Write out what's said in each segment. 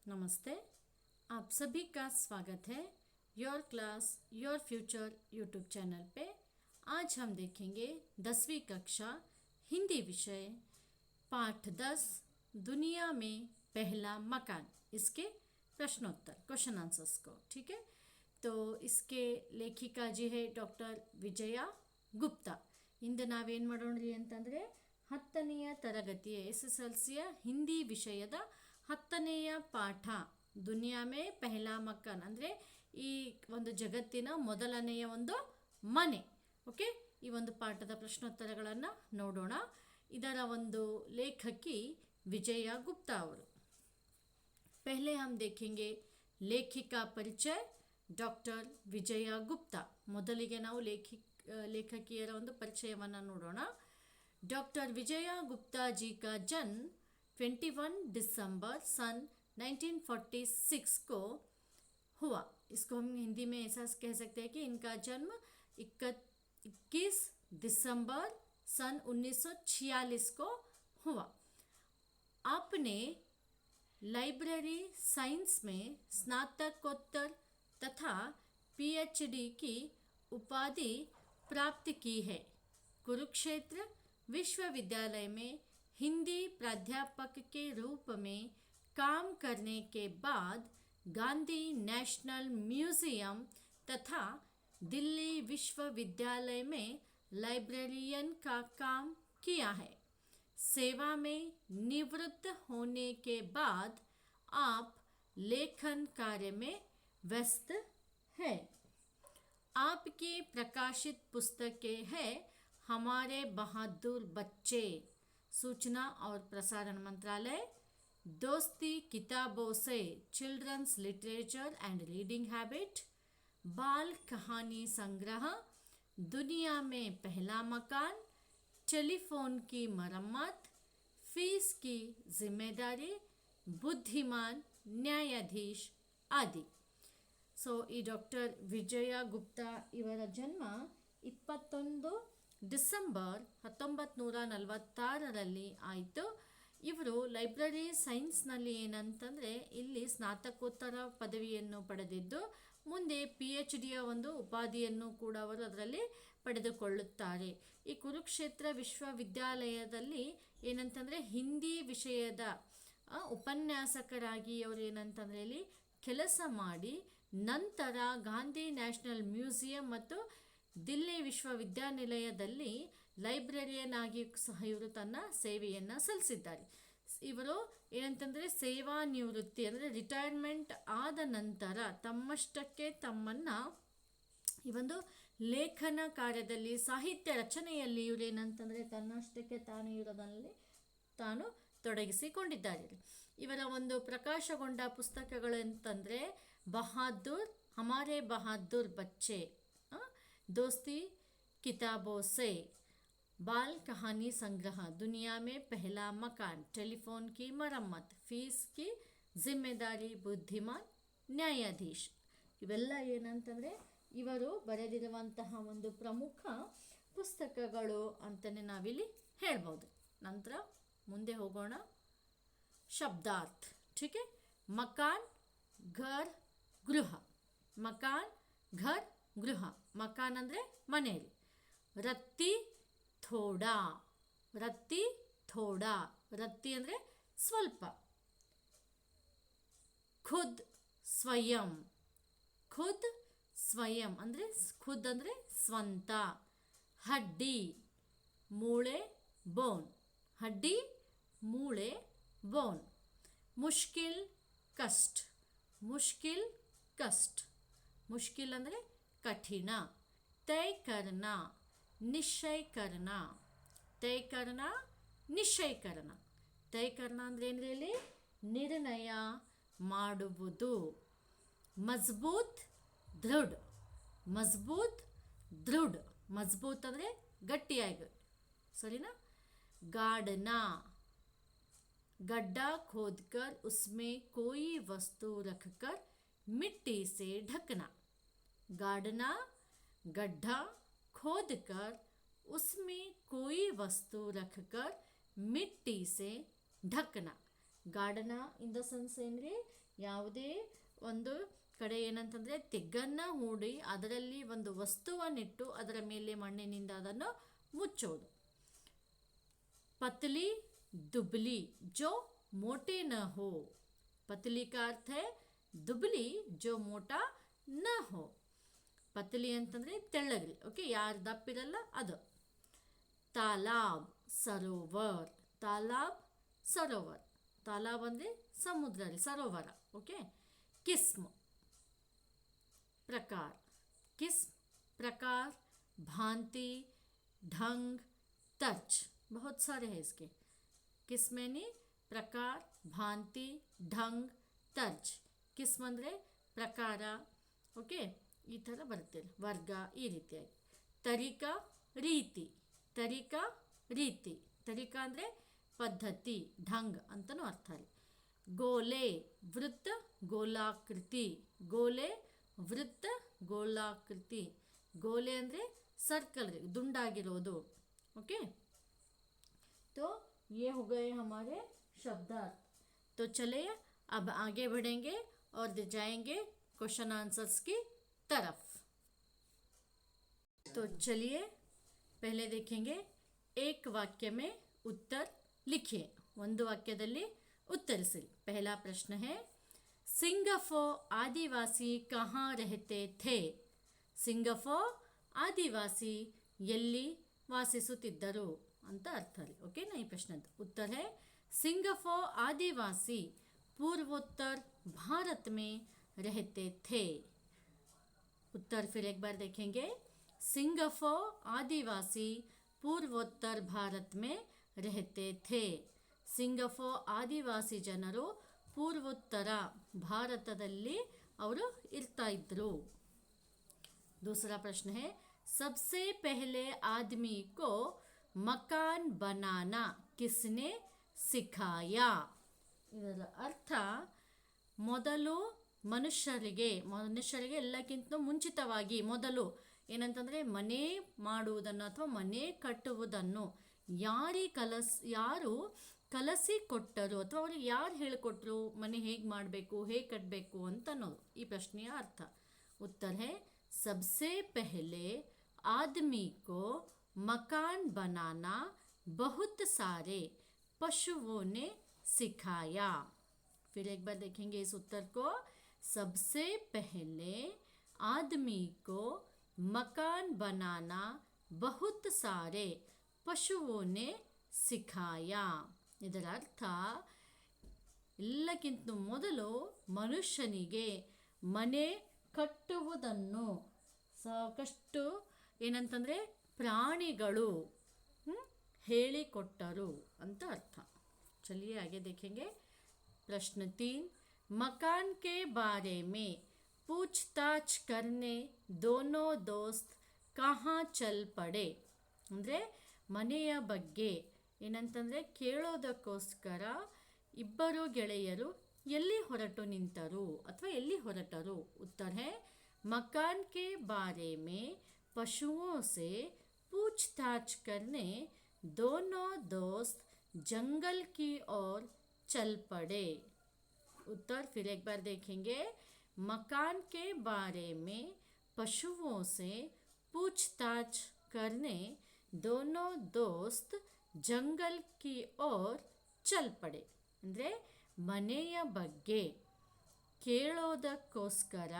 नमस्ते। आप सभी का स्वागत है your class your future YouTube channel पे। आज हम देखेंगे 10वीं कक्षा हिंदी विषय पाठ 10 दुनिया में पहला मकान, इसके प्रश्नोत्तर क्वेश्चन आंसर्स को। ठीक है, तो इसके लेखिका जी है ಡಾಕ್ಟರ್ ವಿಜಯ ಗುಪ್ತಾ. ಇಂದು ನಾವೇನು ಮಾಡೋಣ್ರಿ ಅಂತಂದರೆ 10ನೆಯ ತರಗತಿಯ SSLCಯ ಹಿಂದಿ ವಿಷಯದ 10ನೆಯ ಪಾಠ ದುನಿಯಾ ಮೇ ಪೆಹ್ಲಾ ಮಕಾನ್ ಅಂದರೆ ಈ ಒಂದು ಜಗತ್ತಿನ ಮೊದಲನೆಯ ಒಂದು ಮನೆ. ಓಕೆ, ಈ ಒಂದು ಪಾಠದ ಪ್ರಶ್ನೋತ್ತರಗಳನ್ನು ನೋಡೋಣ. ಇದರ ಒಂದು ಲೇಖಕಿ ವಿಜಯ ಗುಪ್ತಾ ಅವರು. पहले हम देखेंगे लेखिका परिचय ಡಾಕ್ಟರ್ ವಿಜಯ ಗುಪ್ತಾ. ಮೊದಲಿಗೆ ನಾವು ಲೇಖಕಿಯರ ಒಂದು ಪರಿಚಯವನ್ನು ನೋಡೋಣ. डॉक्टर विजय गुप्ता जी का जन्म 21 दिसंबर सन 1946 को हुआ. इसको हम हिंदी में ऐसा कह सकते हैं कि इनका जन्म 21 दिसंबर सन 1946 को हुआ. आपने लाइब्रेरी साइंस में स्नातकोत्तर तथा PhD की उपाधि प्राप्त की है. कुरुक्षेत्र विश्वविद्यालय में हिंदी प्राध्यापक के रूप में काम करने के बाद गांधी नेशनल म्यूजियम तथा दिल्ली विश्वविद्यालय में लाइब्रेरियन का काम किया है. सेवा में निवृत्त होने के बाद आप लेखन कार्य में व्यस्त हैं. आपकी प्रकाशित पुस्तकें हैं हमारे बहादुर बच्चे, सूचना और प्रसारण मंत्रालय, दोस्ती किताबों से children's literature and reading habit, बाल कहानी संग्रह, दुनिया में पहला मकान, टेलीफोन की मरम्मत, फीस की जिम्मेदारी, बुद्धिमान न्यायाधीश आदि. ಸೊ ಈ ಡಾಕ್ಟರ್ ವಿಜಯ ಗುಪ್ತಾ ಇವರ ಜನ್ಮ 21 ಡಿಸೆಂಬರ್ 1946ರಲ್ಲಿ ಆಯಿತು. ಇವರು ಲೈಬ್ರರಿ ಸೈನ್ಸ್ನಲ್ಲಿ ಏನಂತಂದರೆ ಇಲ್ಲಿ ಸ್ನಾತಕೋತ್ತರ ಪದವಿಯನ್ನು ಪಡೆದಿದ್ದು ಮುಂದೆ PhDಯ ಒಂದು ಉಪಾಧಿಯನ್ನು ಕೂಡ ಅವರು ಅದರಲ್ಲಿ ಪಡೆದುಕೊಳ್ಳುತ್ತಾರೆ. ಈ ಕುರುಕ್ಷೇತ್ರ ವಿಶ್ವವಿದ್ಯಾಲಯದಲ್ಲಿ ಏನಂತಂದರೆ ಹಿಂದಿ ವಿಷಯದ ಉಪನ್ಯಾಸಕರಾಗಿ ಅವರು ಏನಂತಂದರೆ ಇಲ್ಲಿ ಕೆಲಸ ಮಾಡಿ ನಂತರ ಗಾಂಧಿ ನ್ಯಾಷನಲ್ ಮ್ಯೂಸಿಯಂ ಮತ್ತು ದಿಲ್ಲಿ ವಿಶ್ವವಿದ್ಯಾನಿಲಯದಲ್ಲಿ ಲೈಬ್ರರಿಯನ್ ಆಗಿ ಸಹ ಇವರು ತನ್ನ ಸೇವೆಯನ್ನು ಸಲ್ಲಿಸಿದ್ದಾರೆ. ಇವರು ಏನಂತಂದರೆ ಸೇವಾ ನಿವೃತ್ತಿ ಅಂದರೆ ರಿಟೈರ್ಮೆಂಟ್ ಆದ ನಂತರ ತಮ್ಮಷ್ಟಕ್ಕೆ ತಮ್ಮನ್ನು ಈ ಒಂದು ಲೇಖನ ಕಾರ್ಯದಲ್ಲಿ ಸಾಹಿತ್ಯ ರಚನೆಯಲ್ಲಿ ಇವರು ಏನಂತಂದರೆ ತನ್ನಷ್ಟಕ್ಕೆ ತಾನು ಇರೋದಲ್ಲಿ ತಾನು ತೊಡಗಿಸಿಕೊಂಡಿದ್ದಾರೆ. ಇವರ ಒಂದು ಪ್ರಕಾಶಗೊಂಡ ಪುಸ್ತಕಗಳು ಅಂತಂದರೆ ಬಹಾದೂರ್, ಹಮಾರೆ ಬಹಾದೂರ್ ಬಚ್ಚೆ, दोस्ती किताबों से, बाल कहानी संग्रह, दुनिया में पहला मकान, टेलीफोन की मरम्मत, फीस की जिम्मेदारी, बुद्धिमान ನ್ಯಾಯಾಧೀಶ್. ಇವೆಲ್ಲ ಏನಂತಂದರೆ ಇವರು ಬರೆದಿರುವಂತಹ ಒಂದು ಪ್ರಮುಖ ಪುಸ್ತಕಗಳು ಅಂತಲೇ ನಾವಿಲ್ಲಿ ಹೇಳ್ಬೋದು. ನಂತರ ಮುಂದೆ ಹೋಗೋಣ. ಶಬ್ದಾರ್ಥ. ठीक है, ಮಕಾನ್ ಘರ್ ಗೃಹ. ಮಕಾನ್ ಘರ್ ಗೃಹ. ಮಕಾನ್ ಅಂದರೆ ಮನೆಯಲ್ಲಿ. ರತ್ತಿ ಥೋಡಾ. ರತ್ತಿ ಥೋಡಾ. ರತ್ತಿ ಅಂದರೆ ಸ್ವಲ್ಪ. ಖುದ್ ಸ್ವಯಂ. ಖುದ್ ಸ್ವಯಂ ಅಂದರೆ ಖುದ್ ಅಂದರೆ ಸ್ವಂತ. ಹಡ್ಡಿ ಮೂಳೆ ಬೋನ್. ಹಡ್ಡಿ ಮೂಳೆ ಬೋನ್. ಮುಷ್ಕಿಲ್ ಕಷ್ಟ. ಮುಷ್ಕಿಲ್ ಕಷ್ಟ. ಮುಷ್ಕಿಲ್ ಅಂದರೆ कठिन. तय करना, निश्चय करना. तय करना, निश्चय करना. तय करना ಅಂದರೆ ಏನ್ರಿ ಇಲ್ಲಿ ನಿರ್ಣಯ ಮಾಡುವುದು. ಮಜಬೂತ್ ದೃಢ. ಮಜಬೂತ್ ದೃಢ. ಮಜಬೂತ್ ಅಂದರೆ ಗಟ್ಟಿಯಾಗಿ, ಸರಿನಾ. गाड़ना, गड्ढा खोदकर उसमें कोई वस्तु रखकर मिट्टी से ढकना. गाड़ना, गड्ढा खोदकर उसमें कोई वस्तु रखकर मिट्टी से ढकना. गाड़ना इन द सेंस ಏನ್ರಿ ಯಾವುದೇ ಒಂದು ಕಡೆ ಏನಂತಂದರೆ ತೆಗ್ಗನ್ನು ಹೂಡಿ ಅದರಲ್ಲಿ ಒಂದು ವಸ್ತುವನ್ನಿಟ್ಟು ಅದರ ಮೇಲೆ ಮಣ್ಣಿನಿಂದ ಅದನ್ನು ಮುಚ್ಚೋದು. पतली दुबली जो मोटे न हो. पतली का अर्थ है दुबली जो मोटा न हो. ಪತಲಿ ಅಂತಂದರೆ ತೆಳ್ಳಗಿರಿ, ಓಕೆ, ಯಾರು ದಪ್ಪಿರಲ್ಲ ಅದು. ತಾಲಾಬ್ ಸರೋವರ್, ತಾಲಾಬ್ ಸರೋವರ್, ತಾಲಾಬ್ ಅಂದರೆ ಸಮುದ್ರ, ಸರೋವರ, ಓಕೆ. किस्म प्रकार, किस्म प्रकार, भांति, ढंग, तर्ज, बहुत सारे हैं इसके. किस्म यानी प्रकार, भांति, ढंग, तर्ज. किस्म ಅಂದರೆ ಪ್ರಕಾರ, ಓಕೆ, ಈ ಥರ ಬರುತ್ತೆ, ವರ್ಗ, ಈ ರೀತಿಯಾಗಿ. ತರಿಕಾ ರೀತಿ, ತರಿಕಾ ರೀತಿ, ತರಿಕಾ ಅಂದರೆ ಪದ್ಧತಿ, ಢಂಗ್ ಅಂತಲೂ ಅರ್ಥ ರೀ. ಗೋಲೆ ವೃತ್ತ ಗೋಲಾಕೃತಿ, ಗೋಲೆ ವೃತ್ತ ಗೋಲಾಕೃತಿ, ಗೋಲೆ ಅಂದರೆ ಸರ್ಕಲ್ ರೀ, ದುಂಡಾಗಿರೋದು, ओके. तो ये हो गए हमारे शब्दार्थ. तो चलिए अब आगे बढ़ेंगे और जाएंगे क्वेश्चन आंसर्स की तरफ. तो चलिए पहले देखेंगे एक वाक्य में उत्तर लिखिए. ಒಂದು ವಾಕ್ಯದಲ್ಲಿ ಉತ್ತರಿಸಿ. पहला प्रश्न है सिंगफो आदिवासी कहाँ रहते थे. सिंगफो आदिवासी ಎಲ್ಲಿ ವಾಸಿಸುತ್ತಿದ್ದರು ಅಂತ ಅರ್ಥ ರೀ, ಓಕೆನಾ. ಈ ಪ್ರಶ್ನೆದು ಉತ್ತರ है सिंगफो आदिवासी पूर्वोत्तर भारत में रहते थे. उत्तर फिर एक बार देखेंगे. सिंगफो आदिवासी पूर्वोत्तर भारत में रहते थे. ಸಿಂಗಫೋ ಆದಿವಾಸಿ ಜನರು ಪೂರ್ವೋತ್ತರ ಭಾರತದಲ್ಲಿ ಅವರು ಇರ್ತಾ ಇದ್ರು. दूसरा प्रश्न है सबसे पहले आदमी को मकान बनाना किसने सिखाया. ಇದರ ಅರ್ಥ ಮೊದಲು ಮನುಷ್ಯರಿಗೆ ಎಲ್ಲಕ್ಕಿಂತ ಮುಂಚಿತವಾಗಿ ಮೊದಲು ಏನಂತಂದರೆ ಮನೆ ಮಾಡುವುದನ್ನು ಅಥವಾ ಮನೆ ಕಟ್ಟುವುದನ್ನು ಯಾರು ಕಲಿಸಿಕೊಟ್ಟರು ಅಥವಾ ಅವ್ರಿಗೆ ಯಾರು ಹೇಳಿಕೊಟ್ರು, ಮನೆ ಹೇಗೆ ಮಾಡಬೇಕು, ಹೇಗೆ ಕಟ್ಟಬೇಕು ಅಂತ ಅನ್ನೋದು ಈ ಪ್ರಶ್ನೆಯ ಅರ್ಥ. ಉತ್ತರ है सबसे पहले आदमी को मकान बनाना बहुत सारे पशुओं ने सिखाया. फिर एक बार देखेंगे इस उत्तर को. सबसे पहले आदमी को मकान बनाना बहुत सारे पशुओं ने सिखाया. ಇದರ ಅರ್ಥ ಎಲ್ಲಕ್ಕಿಂತ ಮೊದಲು ಮನುಷ್ಯನಿಗೆ ಮನೆ ಕಟ್ಟುವುದನ್ನು ಸಾಕಷ್ಟು ಏನಂತಂದರೆ ಪ್ರಾಣಿಗಳು ಹೇಳಿಕೊಟ್ಟರು ಅಂತ ಅರ್ಥ. चलिए आगे देखेंगे. प्रश्न 3 मकान के बारे में पूछताछ करने दोनों दोस्त कहाँ चल पड़े. ಅಂದರೆ ಮನೆಯ ಬಗ್ಗೆ ಏನಂತಂದರೆ ಕೇಳೋದಕ್ಕೋಸ್ಕರ ಇಬ್ಬರು ಗೆಳೆಯರು ಎಲ್ಲಿ ಹೊರಟು ನಿಂತರು ಅಥವಾ ಎಲ್ಲಿ ಹೊರಟರು. ಉತ್ತರ है मकान के बारे में पशुओं से पूछताछ करने दोनों दोस्त जंगल की ओर चल पड़े. उत्तर फिर एक बार देखेंगे. मकान के बारे में पशुओं से पूछताछ करने दोनों दोस्त जंगल की ओर चल पड़े. ಅಂದರೆ ಮನೆಯ ಬಗ್ಗೆ ಕೇಳೋದಕ್ಕೋಸ್ಕರ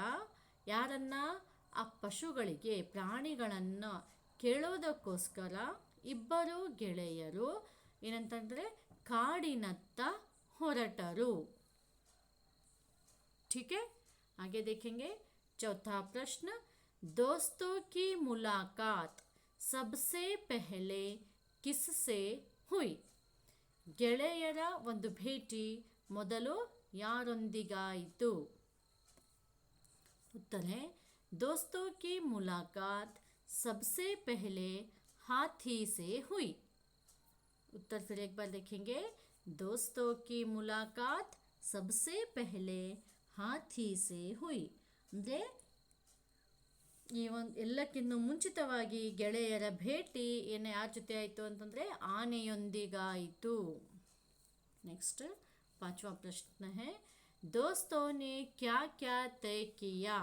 ಯಾರನ್ನ, ಆ ಪಶುಗಳಿಗೆ ಪ್ರಾಣಿಗಳನ್ನು ಕೇಳೋದಕ್ಕೋಸ್ಕರ ಇಬ್ಬರು ಗೆಳೆಯರು ಏನಂತಂದರೆ ಕಾಡಿನತ್ತ ಹೊರಟರು. ठीक है, आगे देखेंगे. चौथा प्रश्न दोस्तों की मुलाकात सबसे पहले किससे हुई. ಗೆಳೆಯರ ಒಂದು ಭೇಟಿ ಮೊದಲು ಯಾರೊಂದಿಗಾಯಿತು. उत्तर है दोस्तों की मुलाकात सबसे पहले हाथी से हुई. उत्तर फिर एक बार देखेंगे. दोस्तों की मुलाकात सबसे पहले हाथी से हुई. ಅಂದರೆ ಈ ಒಂದು ಎಲ್ಲಕ್ಕಿಂತ ಮುಂಚಿತವಾಗಿ ಗೆಳೆಯರ ಭೇಟಿ ಯಾರ ಜೊತೆ ಆಯಿತು ಅಂತಂದರೆ ಆನೆಯೊಂದಿಗಾಯಿತು. नेक्स्ट 5वां प्रश्न है दोस्तों ने क्या क्या तय किया.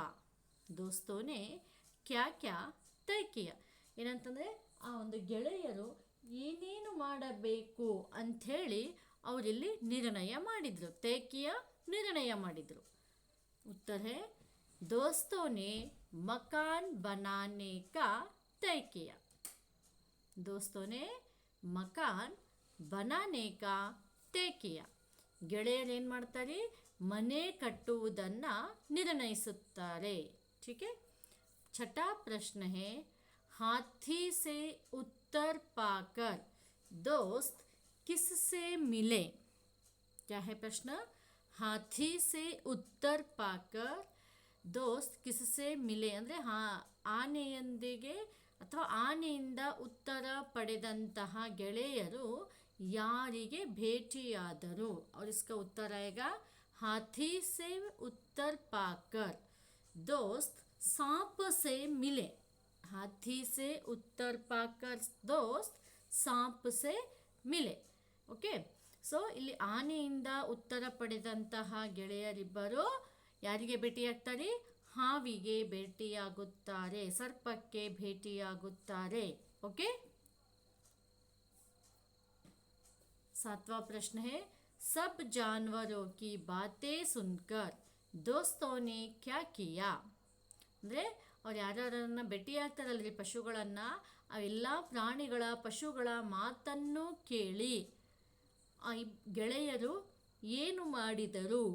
दोस्तों ने क्या क्या ತಯ ಕಿಯಾ. ಏನಂತಂದರೆ ಆ ಒಂದು ಗೆಳೆಯರು ಏನೇನು ಮಾಡಬೇಕು ಅಂಥೇಳಿ ಅವರಿಲ್ಲಿ ನಿರ್ಣಯ ಮಾಡಿದರು. ತಯ ಕಿಯಾ ನಿರ್ಣಯ ಮಾಡಿದರು. उत्तर है दोस्तों ने मकान बनाने का तय किया. दोस्तों ने मकान बनाने का तय किया. ಗೆಳೆಯರು ಏನು ಮಾಡ್ತಾರೆ, ಮನೆ ಕಟ್ಟುವುದನ್ನು ನಿರ್ಣಯಿಸುತ್ತಾರೆ. ठीक है. छठा प्रश्न है हाथी से उत्तर पाकर दोस्त किससे मिले. क्या है प्रश्न. हाथी से उत्तर पाकर दोस्त किससे मिले ಅಂದರೆ ಆನೆಯೊಂದಿಗೆ ಅಥವಾ ಆನೆಯಿಂದ ಉತ್ತರ ಪಡೆದಂತಹ ಗೆಳೆಯರು ಯಾರಿಗೆ ಭೇಟಿಯಾದರು. और इसका उत्तर आएगा हाथी से उत्तर पाकर दोस्त सांप से मिले. हाथी से उत्तर पाकर दोस्त सांप से मिले. ओके. ಸೊ ಇಲ್ಲಿ ಆನೆಯಿಂದ ಉತ್ತರ ಪಡೆದಂತಹ ಗೆಳೆಯರಿಬ್ಬರು ಯಾರಿಗೆ ಭೇಟಿಯಾಗ್ತಾರೆ, ಹಾವಿಗೆ ಭೇಟಿಯಾಗುತ್ತಾರೆ, ಸರ್ಪಕ್ಕೆ ಭೇಟಿಯಾಗುತ್ತಾರೆ. ಓಕೆ. सातवां प्रश्न है सब जानवरों की बातें सुनकर दोस्तों ने क्या किया. ಅಂದರೆ ಅವ್ರು ಯಾರ್ಯಾರನ್ನ ಭೇಟಿಯಾಗ್ತಾರಲ್ರಿ ಪಶುಗಳನ್ನು, ಅವೆಲ್ಲ ಪ್ರಾಣಿಗಳ ಪಶುಗಳ ಮಾತನ್ನು ಕೇಳಿ ಆ ಗೆಳೆಯರು ಏನು ಮಾಡಿದರು.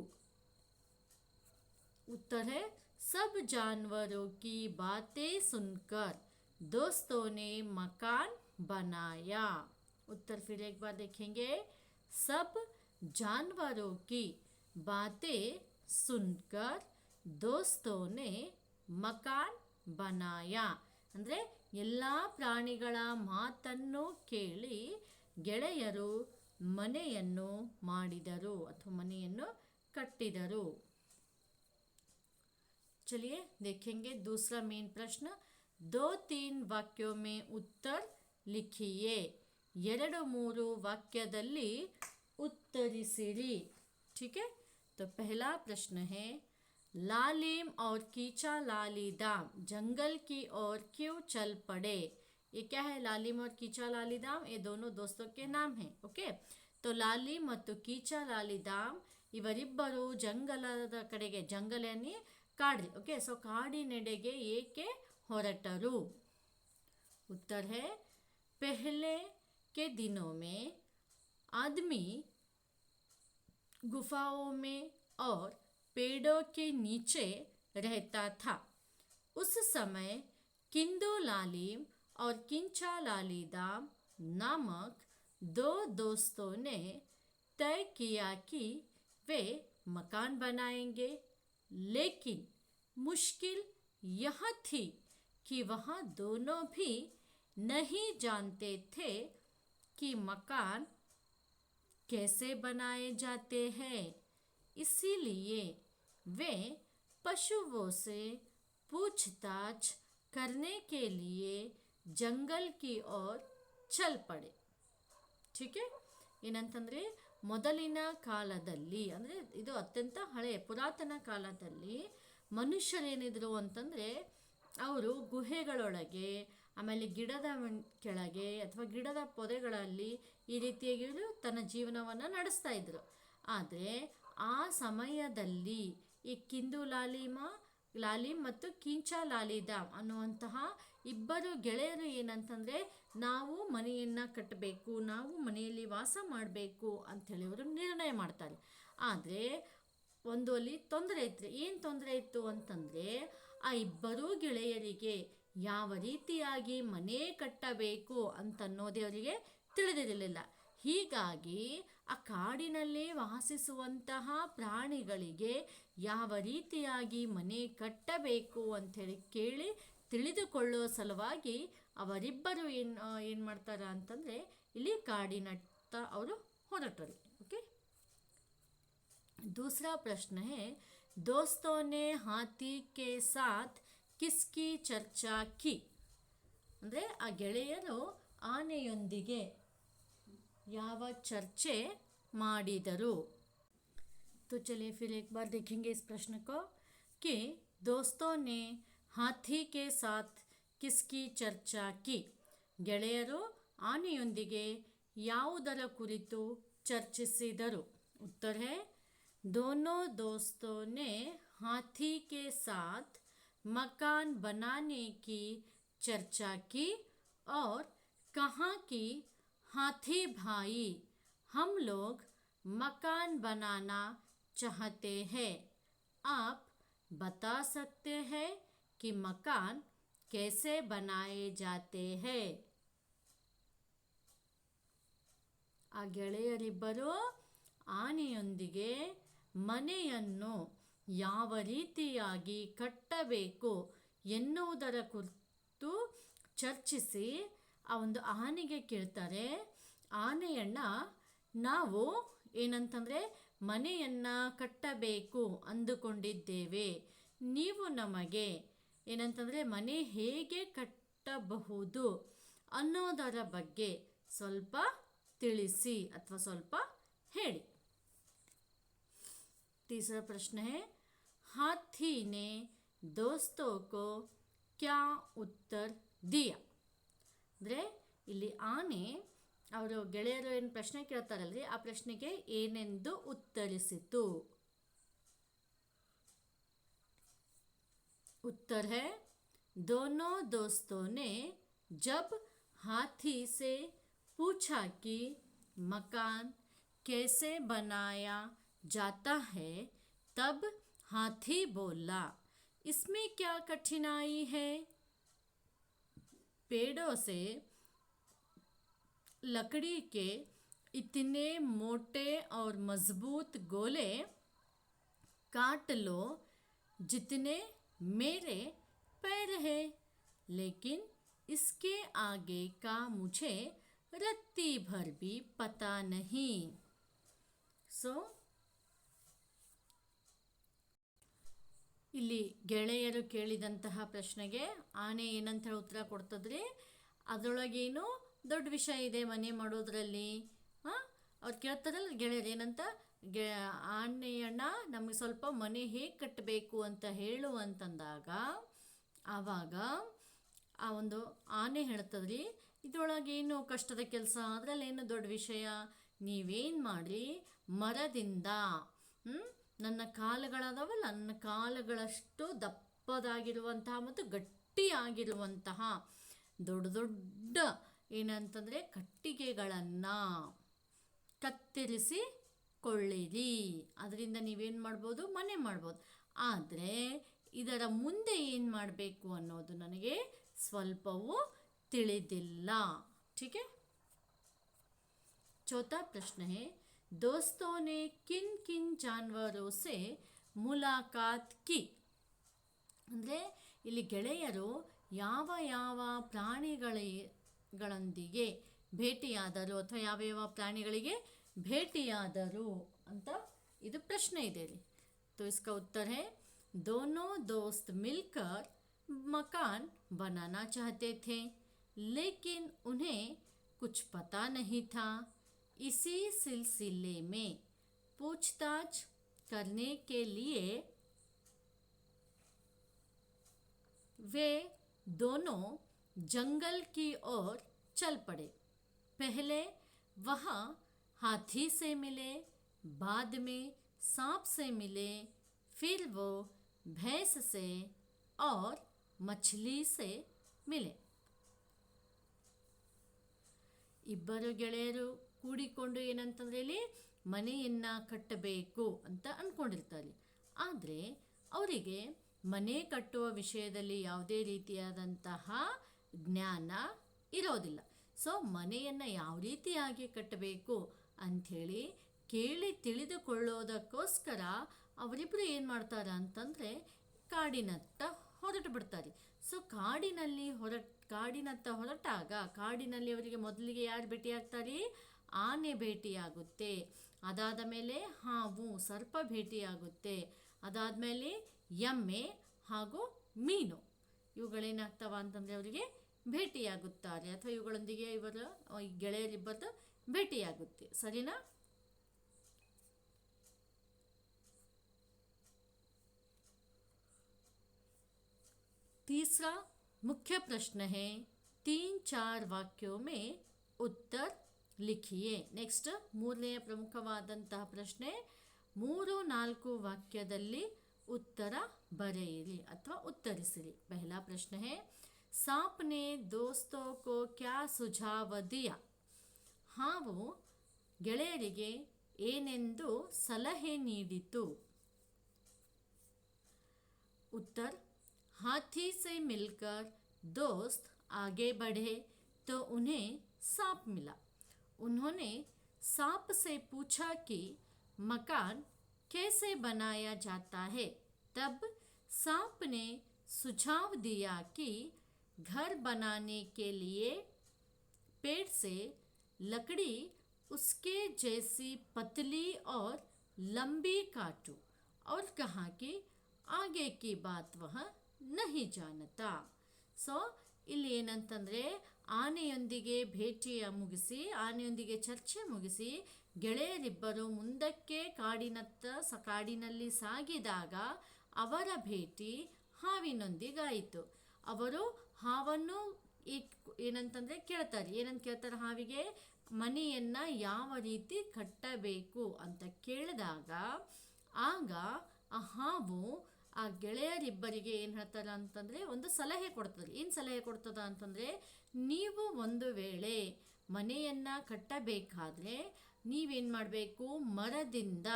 उत्तर है सब जानवरों की बातें सुनकर दोस्तों ने मकान बनाया. उत्तर फिर एक बार देखेंगे. सब जानवरों की बातें सुनकर दोस्तों ने मकान बनाया. ಅಂದರೆ ಎಲ್ಲ ಪ್ರಾಣಿಗಳ ಮಾತನ್ನು ಕೇಳಿ ಗೆಳೆಯರು ಮನೆಯನ್ನು ಮಾಡಿದರು ಅಥವಾ ಮನೆಯನ್ನು ಕಟ್ಟಿದರು. चलिए देखेंगे दूसरा मेन प्रश्न. 2-3 वाक्यों में उत्तर लिखिए. 2-3 वाक्यದಲ್ಲಿ उत्तरिसिरी. ठीक है. तो पहला प्रश्न है लालिम और कीचा लालीदाम जंगल की ओर क्यों चल पड़े. ये क्या है, लालिम और कीचा लालीदाम ये दोनों दोस्तों के नाम हैं. ओके. तो लाಲಿಮ್ ಮತ್ತು ಕೀಚಾ ಲಾಲಿದಾಮ್ ಇವರಿಬ್ಬರು ಜಂಗಲದ ಕಡೆಗೆ, ಜಂಗಲನಿ ಕಾಡು, ಓಕೆ. ಸೊ ಕಾಡಿನೆಡೆಗೆ ಏಕೆ ಹೊರಟರು. उत्तर है पहले के दिनों में आदमी गुफाओं में और पेड़ों के नीचे रहता था. उस समय किंदू लालिम और किंचा लालीदाम नामक 2 दोस्तों ने तय किया कि वे मकान बनाएंगे. लेकिन मुश्किल यह थी कि वहाँ दोनों भी नहीं जानते थे कि मकान कैसे बनाए जाते हैं. इसीलिए वे पशुओं से पूछताछ करने के लिए जंगल की ओर चल पड़े. ठीक है. ಏನಂತಂದರೆ ಮೊದಲಿನ ಕಾಲದಲ್ಲಿ, ಅಂದರೆ ಇದು ಅತ್ಯಂತ ಹಳೆಯ ಪುರಾತನ ಕಾಲದಲ್ಲಿ ಮನುಷ್ಯರೇನಿದ್ರು ಅಂತಂದರೆ ಅವರು ಗುಹೆಗಳೊಳಗೆ, ಆಮೇಲೆ ಗಿಡದ ಕೆಳಗೆ ಅಥವಾ ಗಿಡದ ಪೊದೆಗಳಲ್ಲಿ ಈ ರೀತಿಯಾಗಿ ತನ್ನ ಜೀವನವನ್ನು ನಡೆಸ್ತಾ ಇದ್ರು. ಆದರೆ ಆ ಸಮಯದಲ್ಲಿ ಈ ಕಿಂದು ಲಾಲಿಮ್ ಮತ್ತು ಕಿಂಚಾ ಲಾಲಿದಾಮ್ ಅನ್ನುವಂತಹ ಇಬ್ಬರು ಗೆಳೆಯರು ಏನಂತಂದರೆ ನಾವು ಮನೆಯನ್ನು ಕಟ್ಟಬೇಕು, ನಾವು ಮನೆಯಲ್ಲಿ ವಾಸ ಮಾಡಬೇಕು ಅಂಥೇಳಿ ಅವರು ನಿರ್ಣಯ ಮಾಡ್ತಾರೆ. ಆದರೆ ಒಂದು ಅಲ್ಲಿ ತೊಂದರೆ ಇತ್ತು. ಏನು ತೊಂದರೆ ಇತ್ತು ಅಂತಂದರೆ ಆ ಇಬ್ಬರೂ ಗೆಳೆಯರಿಗೆ ಯಾವ ರೀತಿಯಾಗಿ ಮನೆ ಕಟ್ಟಬೇಕು ಅಂತನ್ನೋದೇ ಅವರಿಗೆ ತಿಳಿದಿರಲಿಲ್ಲ. ಹೀಗಾಗಿ ಆ ಕಾಡಿನಲ್ಲಿ ವಾಸಿಸುವಂತಹ ಪ್ರಾಣಿಗಳಿಗೆ ಯಾವ ರೀತಿಯಾಗಿ ಮನೆ ಕಟ್ಟಬೇಕು ಅಂಥೇಳಿ ಕೇಳಿ ತಿಳಿದುಕೊಳ್ಳೋ ಸಲುವಾಗಿ ಅವರಿಬ್ಬರು ಏನು ಮಾಡ್ತಾರೆ ಅಂತಂದರೆ ಇಲ್ಲಿ ಕಾಡಿನತ್ತ ಅವರು ಹೊರಟರು. ಓಕೆ. दूसरा प्रश्न है दोस्तों ने हाथी के साथ किसकी चर्चा की. ಅಂದರೆ ಆ ಗೆಳೆಯರು ಆನೆಯೊಂದಿಗೆ ಯಾವ ಚರ್ಚೆ ಮಾಡಿದರು. तो चलिए फिर एक बार देखेंगे इस प्रश्न को कि दोस्तों ने हाथी के साथ किसकी ಚರ್ಚಾ की ಗೆಳೆಯರು ಆನೆಯೊಂದಿಗೆ ಯಾವುದರ ಕುರಿತು ಚರ್ಚಿಸಿದರು उत्तर है दोनों दोस्तों ने हाथी के साथ मकान बनाने की चर्चा की और कहा कि हाथी भाई हम लोग मकान बनाना चाहते हैं आप बता सकते हैं कि मकान कैसे बनाए जाते हैं ಆ ಗೆಳೆಯರಿಬ್ಬರು ಆನೆಯೊಂದಿಗೆ ಮನೆಯನ್ನು ಯಾವ ರೀತಿಯಾಗಿ ಕಟ್ಟಬೇಕು ಎನ್ನುವುದರ ಕುರಿತು ಚರ್ಚಿಸಿ ಆ ಒಂದು ಆನೆಗೆ ಕೇಳ್ತಾರೆ. ಆನೆಯಣ್ಣ ನಾವು ಏನಂತಂದರೆ ಮನೆಯನ್ನು ಕಟ್ಟಬೇಕು ಅಂದುಕೊಂಡಿದ್ದೇವೆ, ನೀವು ನಮಗೆ ಏನಂತಂದರೆ ಮನೆ ಹೇಗೆ ಕಟ್ಟಬಹುದು ಅನ್ನೋದರ ಬಗ್ಗೆ ಸ್ವಲ್ಪ ತಿಳಿಸಿ ಅಥವಾ ಸ್ವಲ್ಪ ಹೇಳಿ. तीसरा प्रश्न है हाथी ने दोस्तों को क्या उत्तर दिया ಅಂದರೆ ಇಲ್ಲಿ ಆನೆ ಅವರು ಗೆಳೆಯರು ಏನು ಪ್ರಶ್ನೆ ಕೇಳ್ತಾರಲ್ರಿ ಆ ಪ್ರಶ್ನೆಗೆ ಏನೆಂದು ಉತ್ತರಿಸಿತು. उत्तर है दोनों दोस्तों ने जब हाथी से पूछा कि मकान कैसे बनाया जाता है तब हाथी बोला इसमें क्या कठिनाई है, पेड़ों से लकड़ी के इतने मोटे और मजबूत गोले काट लो जितने मेरे पैर है, लेकिन इसके आगे का मुझे रत्ती भर भी पता नहीं. सो ಇಲ್ಲಿ ಗೆಳೆಯರು ಕೇಳಿದಂತಹ ಪ್ರಶ್ನೆಗೆ ಆನೆ ಏನಂತ ಹೇಳಿ ಉತ್ತರ ಕೊಡ್ತದ್ರಿ. ಅದರೊಳಗೇನು ದೊಡ್ಡ ವಿಷಯ ಇದೆ ಮನೆ ಮಾಡೋದ್ರಲ್ಲಿ. ಅವ್ರು ಕೇಳ್ತಾರಲ್ಲ ಗೆಳೆಯರು ಏನಂತ, ಆನೆಯಣ್ಣ ನಮಗೆ ಸ್ವಲ್ಪ ಮನೆ ಹೇಗೆ ಕಟ್ಟಬೇಕು ಅಂತ ಹೇಳು ಅಂತಂದಾಗ ಆವಾಗ ಆ ಒಂದು ಆನೆ ಹೇಳ್ತದ್ರಿ ಇದರೊಳಗೇನು ಕಷ್ಟದ ಕೆಲಸ, ಅದರಲ್ಲೇನು ದೊಡ್ಡ ವಿಷಯ, ನೀವೇನು ಮಾಡಿ ಮರದಿಂದ ನನ್ನ ಕಾಲುಗಳದಾವಲ್ಲ ನನ್ನ ಕಾಲುಗಳಷ್ಟು ದಪ್ಪದಾಗಿರುವಂತಹ ಮತ್ತು ಗಟ್ಟಿಯಾಗಿರುವಂತಹ ದೊಡ್ಡ ದೊಡ್ಡ ಏನಂತಂದರೆ ಕಟ್ಟಿಗೆಗಳನ್ನು ಕತ್ತರಿಸಿಕೊಳ್ಳಿರಿ, ಅದರಿಂದ ನೀವೇನು ಮಾಡ್ಬೋದು ಮನೆ ಮಾಡ್ಬೋದು. ಆದರೆ ಇದರ ಮುಂದೆ ಏನು ಮಾಡಬೇಕು ಅನ್ನೋದು ನನಗೆ ಸ್ವಲ್ಪವೂ ತಿಳಿದಿಲ್ಲ. ठीक है. चौथा प्रश्न है दोस्तों ने किन किन जानवरों से मुलाकात की ಅಂದರೆ ಇಲ್ಲಿ ಗೆಳೆಯರು ಯಾವ ಯಾವ ಪ್ರಾಣಿಗಳೊಂದಿಗೆ ಭೇಟಿಯಾದರು ಅಥವಾ ಯಾವ ಯಾವ ಪ್ರಾಣಿಗಳಿಗೆ ಭೇಟಿಯಾದರು ಅಂತ ಇದು ಪ್ರಶ್ನೆ ಇದೆ ರೀ. तो इसका उत्तर है दोनों दोस्त मिलकर मकान बनाना चाहते थे लेकिन उन्हें कुछ पता नहीं था. इसी सिलसिले में पूछताछ करने के लिए वे दोनों जंगल की ओर चल पड़े. पहले वहाँ हाथी से मिले, बाद में सांप से मिले, फिर वो भैंस से और मछली से मिले. ಇಬ್ಬರು ಗೆಳೆಯರು ಕೂಡಿಕೊಂಡು ಏನಂತಂದರೆ ಇಲ್ಲಿ ಮನೆಯನ್ನು ಕಟ್ಟಬೇಕು ಅಂತ ಅಂದ್ಕೊಂಡಿರ್ತಾರೆ. ಆದರೆ ಅವರಿಗೆ ಮನೆ ಕಟ್ಟುವ ವಿಷಯದಲ್ಲಿ ಯಾವುದೇ ರೀತಿಯಾದಂತಹ ಜ್ಞಾನ ಇರೋದಿಲ್ಲ. ಸೊ ಮನೆಯನ್ನು ಯಾವ ರೀತಿಯಾಗಿ ಕಟ್ಟಬೇಕು ಅಂಥೇಳಿ ಕೇಳಿ ತಿಳಿದುಕೊಳ್ಳೋದಕ್ಕೋಸ್ಕರ ಅವರಿಬ್ಬರು ಏನು ಮಾಡ್ತಾರೆ ಅಂತಂದರೆ ಕಾಡಿನತ್ತ ಹೊರಟು ಬಿಡ್ತಾರೆ. ಸೊ ಕಾಡಿನತ್ತ ಹೊರಟಾಗ ಕಾಡಿನಲ್ಲಿ ಅವರಿಗೆ ಮೊದಲಿಗೆ ಯಾರು ಭೇಟಿಯಾಗ್ತಾರೆ, ಆನೆ ಭೇಟಿಯಾಗುತ್ತೆ. ಅದಾದ ಮೇಲೆ ಹಾವು ಸರ್ಪ ಭೇಟಿಯಾಗುತ್ತೆ. ಅದಾದಮೇಲೆ ಎಮ್ಮೆ ಹಾಗೂ ಮೀನು ಇವುಗಳೇನಾಗ್ತವ ಅಂತಂದರೆ ಅವರಿಗೆ ಭೇಟಿಯಾಗುತ್ತಾರೆ ಅಥವಾ ಇವುಗಳೊಂದಿಗೆ ಇವರ ಗೆಳೆಯರಿಬ್ಬರದು ಭೇಟಿಯಾಗುತ್ತೆ. ಸರಿನಾ? तीसरा मुख्य प्रश्न है, 3-4 वाक्यों में उत्तर लिखिए. ನೆಕ್ಸ್ಟ್ ಮೂರನೆಯ ಪ್ರಮುಖವಾದಂತಹ ಪ್ರಶ್ನೆ, 3-4 ವಾಕ್ಯದಲ್ಲಿ ಉತ್ತರ ಬರೆಯಿರಿ ಅಥವಾ ಉತ್ತರಿಸಿರಿ. पहला प्रश्न है, सांप ने दोस्तों को क्या सुझाव दिया? ಹಾವು ಗೆಳೆಯರಿಗೆ ಏನೆಂದು ಸಲಹೆ ನೀಡಿತು? उत्तर, हाथी से मिलकर दोस्त आगे बढ़े तो उन्हें सांप मिला. उन्होंने सांप से पूछा कि मकान कैसे बनाया जाता है. तब सांप ने सुझाव दिया कि घर बनाने के लिए पेड़ से लकड़ी उसके जैसी पतली और लंबी काटो और कहा कि आगे की बात वह नहीं जानता. ಸೊ ಇಲ್ಲಿ ಏನಂತಂದರೆ, ಆನೆಯೊಂದಿಗೆ ಭೇಟಿಯ ಮುಗಿಸಿ, ಆನೆಯೊಂದಿಗೆ ಚರ್ಚೆ ಮುಗಿಸಿ ಗೆಳೆಯರಿಬ್ಬರು ಮುಂದಕ್ಕೆ ಕಾಡಿನಲ್ಲಿ ಸಾಗಿದಾಗ ಅವರ ಭೇಟಿ ಹಾವಿನೊಂದಿಗಾಯಿತು. ಅವರು ಹಾವನ್ನು ಏನಂತಂದರೆ ಕೇಳ್ತಾರೆ ಹಾವಿಗೆ, ಮನೆಯನ್ನು ಯಾವ ರೀತಿ ಕಟ್ಟಬೇಕು ಅಂತ ಕೇಳಿದಾಗ ಆಗ ಆ ಹಾವು ಆ ಗೆಳೆಯರಿಬ್ಬರಿಗೆ ಏನು ಹೇಳ್ತಾರೆ ಅಂತಂದರೆ ಒಂದು ಸಲಹೆ ಕೊಡ್ತದೆ. ಏನು ಸಲಹೆ ಕೊಡ್ತದ ಅಂತಂದರೆ, ನೀವು ಒಂದು ವೇಳೆ ಮನೆಯನ್ನು ಕಟ್ಟಬೇಕಾದ್ರೆ ನೀವೇನು ಮಾಡಬೇಕು, ಮರದಿಂದ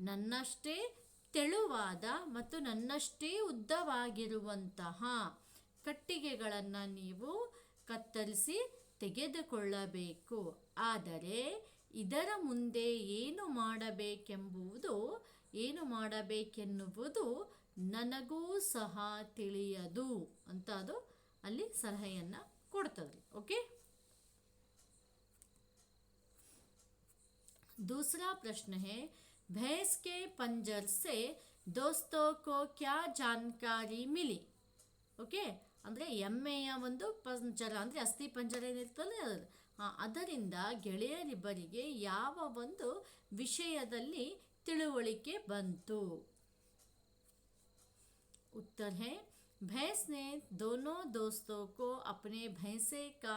ನನ್ನಷ್ಟೇ ತೆಳುವಾದ ಮತ್ತು ನನ್ನಷ್ಟೇ ಉದ್ದವಾಗಿರುವಂತಹ ಕಟ್ಟಿಗೆಗಳನ್ನು ನೀವು ಕತ್ತರಿಸಿ ತೆಗೆದುಕೊಳ್ಳಬೇಕು. ಆದರೆ ಇದರ ಮುಂದೆ ಏನು ಮಾಡಬೇಕೆನ್ನುವುದು ನನಗೂ ಸಹ ತಿಳಿಯದು ಅಂತ ಅದು ಅಲ್ಲಿ ಸಲಹೆಯನ್ನು ಕೊಡ್ತದೆ. ಓಕೆ. दूसरा प्रश्न है, भैंस के पंजर से दोस्तों को क्या जानकारी मिली? ಓಕೆ, ಅಂದರೆ ಎಮ್ಮೆಯ ಒಂದು ಪಂಜರ ಅಂದರೆ ಅಸ್ಥಿ ಪಂಜರ ಏನಿರ್ತಲ್ಲ ಅದರಿಂದ ಗೆಳೆಯರಿಬ್ಬರಿಗೆ ಯಾವ ಒಂದು ವಿಷಯದಲ್ಲಿ ತಿಳುವಳಿಕೆ ಬಂತು? उत्तर है, भैंस ने दोनों दोस्तों को अपने भैंसे का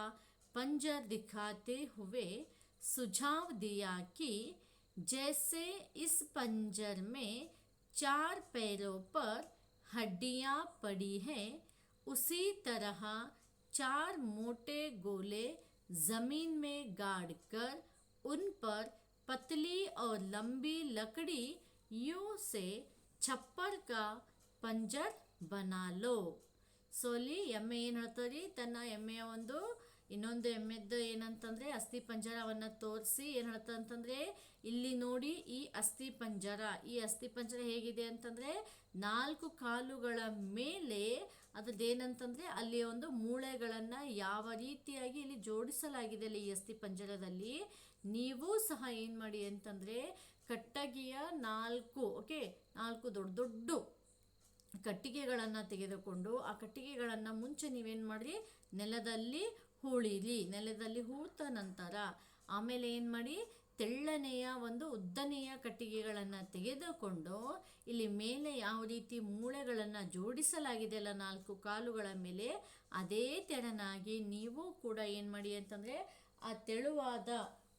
पंजर दिखाते हुए सुझाव दिया कि जैसे इस पंजर में 4 पैरों पर हड्डियां पड़ी हैं, उसी तरह 4 मोटे गोले जमीन में गाड़कर उन पर पतली और लंबी लकड़ी यूं से छप्पर का पंजर बना लो. ಸೊ ಅಲ್ಲಿ ಎಮ್ಮೆ ಏನು ಹೇಳ್ತಾರೆ, ತನ್ನ ಎಮ್ಮೆಯ ಇನ್ನೊಂದು ಎಮ್ಮೆದ್ದು ಏನಂತಂದರೆ ಅಸ್ಥಿ ಪಂಜರವನ್ನು ತೋರಿಸಿ ಏನು ಹೇಳ್ತಾ ಅಂತಂದರೆ, ಇಲ್ಲಿ ನೋಡಿ ಈ ಅಸ್ಥಿ ಪಂಜರ ಹೇಗಿದೆ ಅಂತಂದರೆ 4 ಕಾಲುಗಳ ಮೇಲೆ ಅದರದ್ದೇನಂತಂದರೆ ಅಲ್ಲಿ ಒಂದು ಮೂಳೆಗಳನ್ನು ಯಾವ ರೀತಿಯಾಗಿ ಇಲ್ಲಿ ಜೋಡಿಸಲಾಗಿದೆ ಅಲ್ಲಿ ಈ ಅಸ್ಥಿ ಪಂಜರದಲ್ಲಿ. ನೀವು ಸಹ ಏನು ಮಾಡಿ ಅಂತಂದರೆ ಕಟ್ಟಗೆಯ 4 ದೊಡ್ಡ ದೊಡ್ಡ ಕಟ್ಟಿಗೆಗಳನ್ನು ತೆಗೆದುಕೊಂಡು ಆ ಕಟ್ಟಿಗೆಗಳನ್ನು ಮುಂಚೆ ನೀವೇನು ಮಾಡಿರಿ, ನೆಲದಲ್ಲಿ ಹೂಳ್ತ ನಂತರ ಆಮೇಲೆ ಏನು ಮಾಡಿ ತೆಳ್ಳನೆಯ ಉದ್ದನೆಯ ಕಟ್ಟಿಗೆಗಳನ್ನು ತೆಗೆದುಕೊಂಡು ಇಲ್ಲಿ ಮೇಲೆ ಯಾವ ರೀತಿ ಮೂಳೆಗಳನ್ನು ಜೋಡಿಸಲಾಗಿದೆ ಅಲ್ಲ 4 ಕಾಲುಗಳ ಮೇಲೆ, ಅದೇ ತೆರನಾಗಿ ನೀವು ಕೂಡ ಏನು ಮಾಡಿ ಅಂತಂದರೆ ಆ ತೆಳುವಾದ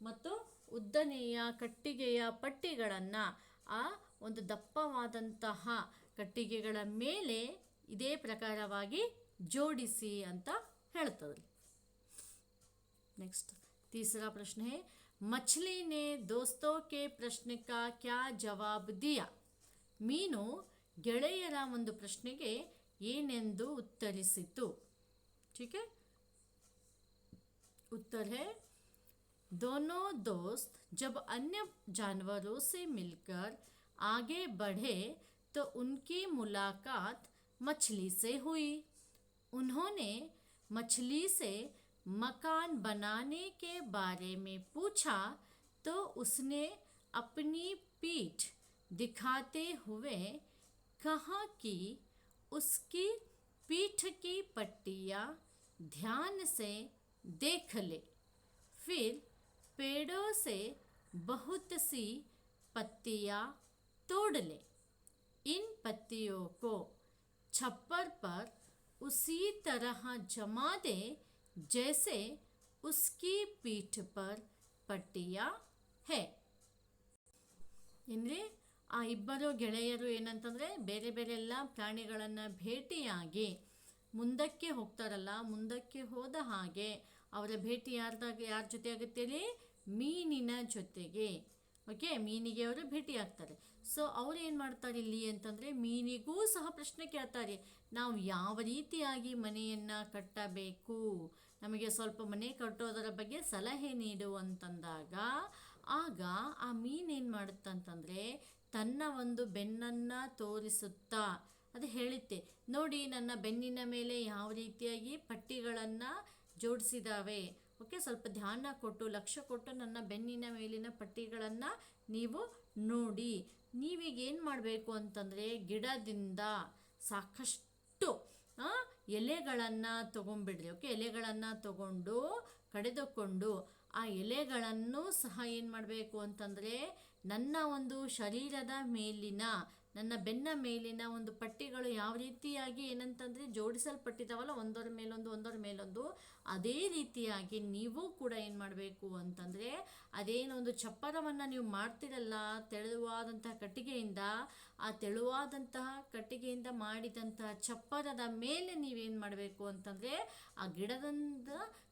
ಮತ್ತು ಉದ್ದನೆಯ ಕಟ್ಟಿಗೆಯ ಪಟ್ಟಿಗಳನ್ನು ಆ ಒಂದು ದಪ್ಪವಾದಂತಹ ಕಟ್ಟಿಗೆಗಳ ಮೇಲೆ ಇದೇ ಪ್ರಕಾರವಾಗಿ ಜೋಡಿಸಿ ಅಂತ ಹೇಳ್ತದೆ. नेक्स्ट तीसरा प्रश्न है, मछली ने दोस्तों के प्रश्न का क्या जवाब दिया? ಮೀನು ಗೆಳೆಯರ ಒಂದು ಪ್ರಶ್ನೆಗೆ ಏನೆಂದು ಉತ್ತರಿಸಿತು? ठीक है, उत्तर है, दोनों दोस्त जब अन्य जानवरों से मिलकर आगे बढ़े तो उनकी मुलाकात मछली से हुई. उन्होंने मछली से मकान बनाने के बारे में पूछा तो उसने अपनी पीठ दिखाते हुए कहा कि उसकी पीठ की पट्टियाँ ध्यान से देख ले, फिर पेड़ों से बहुत सी पत्तियाँ तोड़ ले. इन पत्तियों को छप्पर पर उसी तरह जमा दे जैसे उसकी पीठ पर पट्टियाँ है. ಅಂದರೆ ಆ ಇಬ್ಬರು ಗೆಳೆಯರು ಏನಂತಂದರೆ ಬೇರೆ ಬೇರೆ ಎಲ್ಲ ಪ್ರಾಣಿಗಳನ್ನು ಭೇಟಿಯಾಗಿ ಮುಂದಕ್ಕೆ ಹೋಗ್ತಾರಲ್ಲ, ಮುಂದಕ್ಕೆ ಹೋದ ಹಾಗೆ ಅವರ ಭೇಟಿ ಯಾರ ಜೊತೆ ಆಗುತ್ತೆ ರೀ? ಮೀನಿನ ಜೊತೆಗೆ. ಓಕೆ, ಮೀನಿಗೆ ಅವರು ಭೇಟಿ ಆಗ್ತಾರೆ. ಸೊ ಅವ್ರು ಏನು ಮಾಡ್ತಾರೆ ಇಲ್ಲಿ ಅಂತಂದರೆ ಮೀನಿಗೂ ಸಹ ಪ್ರಶ್ನೆ ಕೇಳ್ತಾರೆ, ನಾವು ಯಾವ ರೀತಿಯಾಗಿ ಮನೆಯನ್ನು ಕಟ್ಟಬೇಕು, ನಮಗೆ ಸ್ವಲ್ಪ ಮನೆ ಕಟ್ಟೋದರ ಬಗ್ಗೆ ಸಲಹೆ ನೀಡು ಅಂತಂದಾಗ ಆಗ ಆ ಮೀನು ಏನು ಮಾಡುತ್ತಂತಂದರೆ ತನ್ನ ಒಂದು ಬೆನ್ನನ್ನು ತೋರಿಸುತ್ತಾ ಅದು ಹೇಳುತ್ತೆ, ನೋಡಿ ನನ್ನ ಬೆನ್ನಿನ ಮೇಲೆ ಯಾವ ರೀತಿಯಾಗಿ ಪಟ್ಟಿಗಳನ್ನು ಜೋಡಿಸಿದ್ದಾವೆ. ಓಕೆ, ಸ್ವಲ್ಪ ಧ್ಯಾನ ಕೊಟ್ಟು ಲಕ್ಷ್ಯ ಕೊಟ್ಟು ನನ್ನ ಬೆನ್ನಿನ ಮೇಲಿನ ಪಟ್ಟಿಗಳನ್ನು ನೀವು ನೋಡಿ. ನೀವೀಗ ಏನು ಮಾಡಬೇಕು ಅಂತಂದರೆ ಗಿಡದಿಂದ ಸಾಕಷ್ಟು ಎಲೆಗಳನ್ನು ತೊಗೊಂಬಿಡ್ರಿ. ಓಕೆ, ಎಲೆಗಳನ್ನು ತಗೊಂಡು ಕಡಿದುಕೊಂಡು ಆ ಎಲೆಗಳನ್ನು ಸಹ ಏನು ಮಾಡಬೇಕು ಅಂತಂದರೆ ನನ್ನ ಒಂದು ಶರೀರದ ಮೇಲಿನ, ನನ್ನ ಬೆನ್ನ ಮೇಲಿನ ಒಂದು ಪಟ್ಟಿಗಳು ಯಾವ ರೀತಿಯಾಗಿ ಏನಂತಂದರೆ ಜೋಡಿಸಲ್ಪಟ್ಟಿದ್ದಾವಲ್ಲ, ಒಂದರ ಮೇಲೊಂದು, ಅದೇ ರೀತಿಯಾಗಿ ನೀವು ಕೂಡ ಏನು ಮಾಡಬೇಕು ಅಂತಂದರೆ ಅದೇನೊಂದು ಚಪ್ಪರವನ್ನು ನೀವು ಮಾಡ್ತಿರಲ್ಲ ತೆಳುವಾದಂತಹ ಕಟ್ಟಿಗೆಯಿಂದ, ಆ ತೆಳುವಾದಂತಹ ಕಟ್ಟಿಗೆಯಿಂದ ಮಾಡಿದಂತಹ ಚಪ್ಪರದ ಮೇಲೆ ನೀವೇನು ಮಾಡಬೇಕು ಅಂತಂದರೆ ಆ ಗಿಡದಿಂದ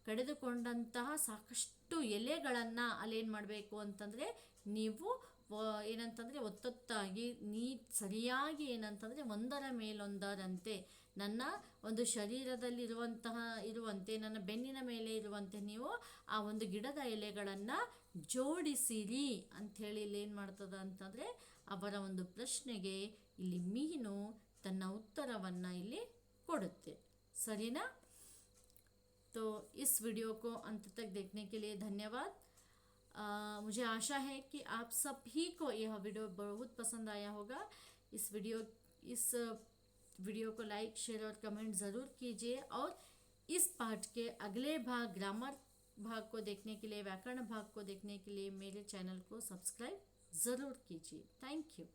ಕಡಿದುಕೊಂಡಂತಹ ಸಾಕಷ್ಟು ಎಲೆಗಳನ್ನು ಅಲ್ಲೇನು ಮಾಡಬೇಕು ಅಂತಂದರೆ ನೀವು ಏನಂತಂದರೆ ಒತ್ತೊತ್ತಾಗಿ ಸರಿಯಾಗಿ ಏನಂತಂದರೆ ಒಂದರ ಮೇಲೊಂದರಂತೆ ನನ್ನ ಒಂದು ಶರೀರದಲ್ಲಿ ಇರುವಂತೆ ನನ್ನ ಬೆನ್ನಿನ ಮೇಲೆ ಇರುವಂತೆ ನೀವು ಆ ಒಂದು ಗಿಡದ ಎಲೆಗಳನ್ನು ಜೋಡಿಸಿರಿ ಅಂಥೇಳಿ ಇಲ್ಲಿ ಏನು ಮಾಡ್ತದೆ ಅಂತಂದರೆ ಅವರ ಒಂದು ಪ್ರಶ್ನೆಗೆ ಇಲ್ಲಿ ಮೀನು ತನ್ನ ಉತ್ತರವನ್ನು ಇಲ್ಲಿ ಕೊಡುತ್ತೆ. ಸರಿನಾ? तो इस वीडियो को अंत तक देखने के लिए धन्यवाद. मुझे आशा है कि आप सभी को यह वीडियो बहुत पसंद आया होगा. इस वीडियो को लाइक, शेयर और कमेंट ज़रूर कीजिए और इस पाठ के अगले भाग ग्रामर भाग को देखने के लिए, व्याकरण भाग को देखने के लिए मेरे चैनल को सब्सक्राइब ज़रूर कीजिए. Thank you.